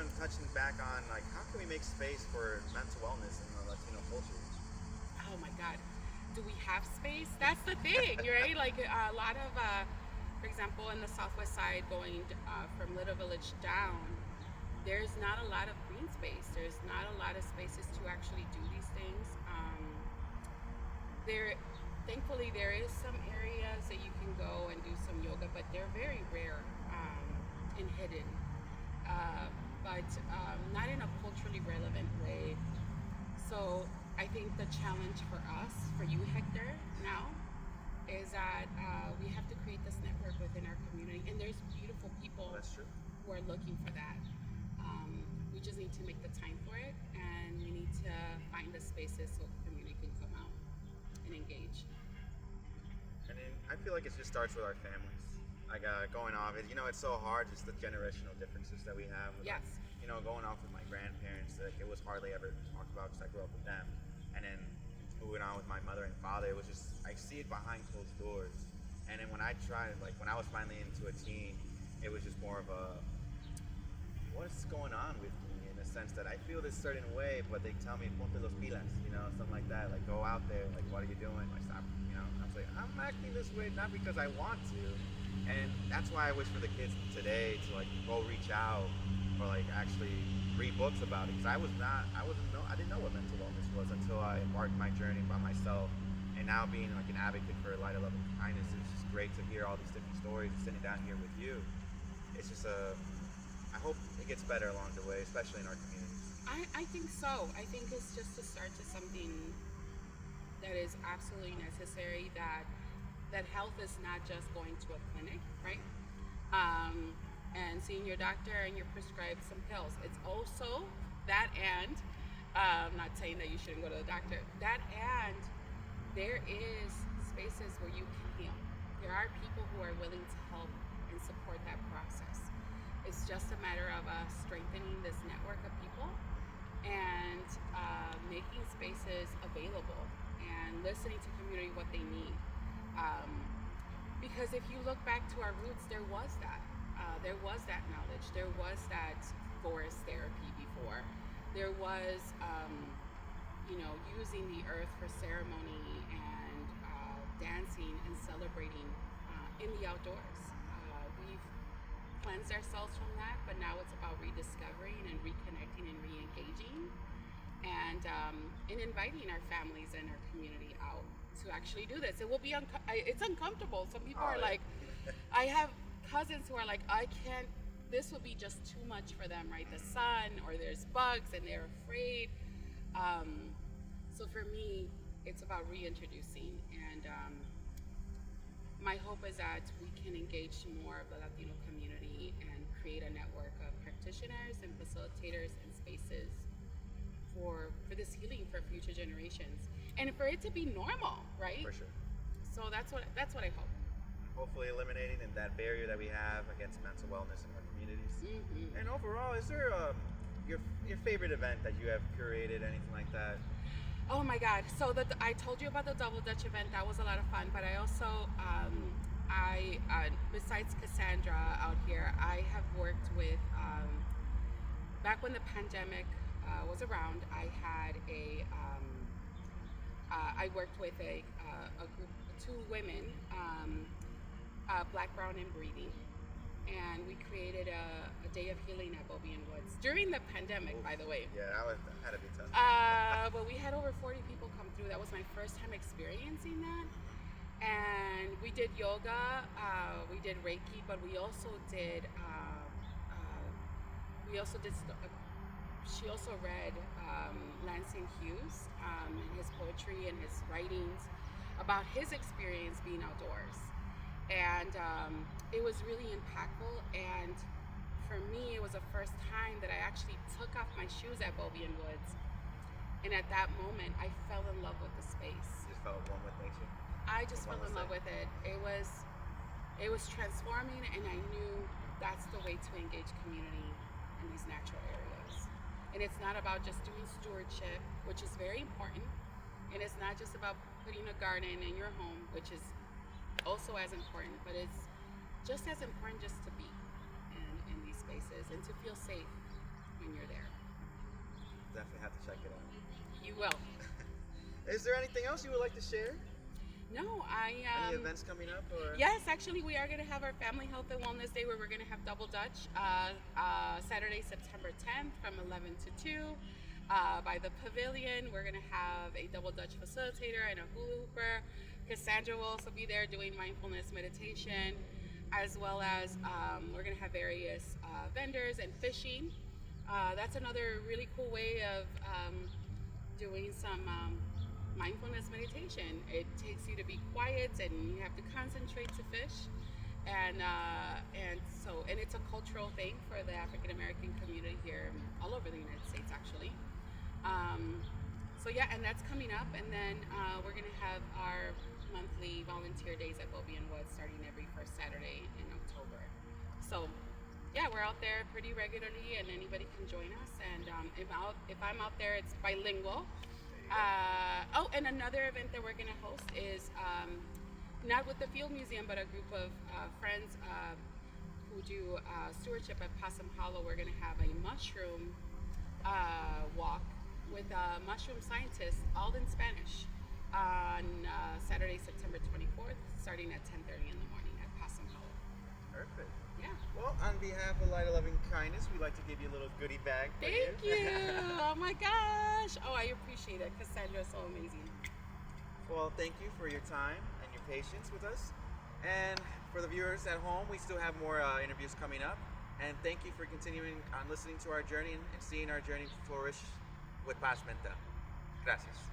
on touching back on like how can we make space for mental wellness in the Latino culture? Oh my God, do we have space? That's the thing, right? Like a lot of, for example, in the Southwest side, going from Little Village down, there's not a lot of green space. There's not a lot of spaces to actually do these things. There, thankfully, there is some areas that you can go and do some yoga, but they're very rare and hidden. But not in a culturally relevant way. So I think the challenge for us, for you, Hector, now, is that we have to create this network within our community, and there's beautiful people That's true. who are looking for that. We just need to make the time for it, and we need to find the spaces so the community can come out and engage. And then I feel like it just starts with our families. Like going off, it's so hard, just the generational differences that we have. With, Yes. like, going off with my grandparents, like, it was hardly ever talked about because I grew up with them. And then moving on with my mother and father, it was just, I see it behind closed doors. And then when I tried, like when I was finally into a teen, it was just more of a, what's going on with me, in a sense that I feel this certain way, but they tell me, ponte los pilas, something like that, like go out there, like what are you doing? Like stop, I was like, I'm acting this way not because I want to. And that's why I wish for the kids today to like go reach out or like actually read books about it, because I didn't know what mental wellness was until I embarked my journey by myself. And now being like an advocate for light, love, and kindness, it's just great to hear all these different stories and sitting down here with you. It's just I hope it gets better along the way, especially in our communities. I think so. I think it's just to start to something that is absolutely necessary, that health is not just going to a clinic, right? And seeing your doctor and you're prescribed some pills. It's also that, and I'm not saying that you shouldn't go to the doctor, that, and there is spaces where you can heal. There are people who are willing to help and support that process. It's just a matter of us strengthening this network of people and making spaces available and listening to community what they need. Because if you look back to our roots, there was that knowledge. There was that forest therapy before. There was, using the earth for ceremony and dancing and celebrating in the outdoors. We've cleansed ourselves from that, but now it's about rediscovering and reconnecting and re-engaging and inviting our families and our community out to actually do this. It will be it's uncomfortable. Some people are like, I have cousins who are like, I can't, this will be just too much for them, right? The sun, or there's bugs and they're afraid. So for me, it's about reintroducing, and my hope is that we can engage more of the Latino community and create a network of practitioners and facilitators and spaces for this healing for future generations, and for it to be normal, right? For sure. So that's what I hope. Hopefully eliminating that barrier that we have against mental wellness in our communities. Mm-hmm. And overall, is there your favorite event that you have curated, anything like that? Oh my God! So I told you about the Double Dutch event. That was a lot of fun. But I also, besides Cassandra out here, I have worked with. Back when the pandemic was around, I had I worked with a group, two women, Black, Brown, and Breathing. And we created a day of healing at Bobian Woods during the pandemic. Oof. By the way. Yeah, that had to be tough. But we had over 40 people come through. That was my first time experiencing that. And we did yoga, we did Reiki, but we also did. She also read Lansing Hughes and his poetry and his writings about his experience being outdoors. And it was really impactful, and for me it was the first time that I actually took off my shoes at Bobian Woods, and at that moment I fell in love with the space. You just fell one with nature? I just fell in love with it. It was transforming, and I knew that's the way to engage community in these natural areas. And it's not about just doing stewardship, which is very important, and it's not just about putting a garden in your home, which is also as important, but it's just as important just to be in these spaces and to feel safe when you're there. Definitely have to check it out. You will. Is there anything else you would like to share? No, Any events coming up? Or? Yes, actually, we are going to have our Family Health and Wellness Day where we're going to have double Dutch Saturday, September 10th from 11 to 2 by the Pavilion. We're going to have a double Dutch facilitator and a hula hooper. Cassandra will also be there doing mindfulness meditation, as well as we're going to have various vendors and fishing. That's another really cool way of doing some mindfulness meditation. It takes you to be quiet and you have to concentrate to fish, and it's a cultural thing for the African American community here all over the United States, actually. So yeah, and that's coming up, and then we're gonna have our monthly volunteer days at Bobby and Wood starting every first Saturday in October. So yeah, we're out there pretty regularly, and anybody can join us. And if I'm out there, it's bilingual. And another event that we're going to host is not with the Field Museum, but a group of friends who do stewardship at Possum Hollow. We're going to have a mushroom walk with mushroom scientists, all in Spanish, on Saturday, September 24th, starting at 10:30 in the morning at Possum Hollow. Perfect. Yeah. Well, on behalf of Light of Loving Kindness, we'd like to give you a little goodie bag. Thank you. Oh my gosh. Oh, I appreciate it. Cassandra is so amazing. Well, thank you for your time and your patience with us. And for the viewers at home, we still have more interviews coming up. And thank you for continuing on listening to our journey and seeing our journey flourish with Paz Mental. Gracias.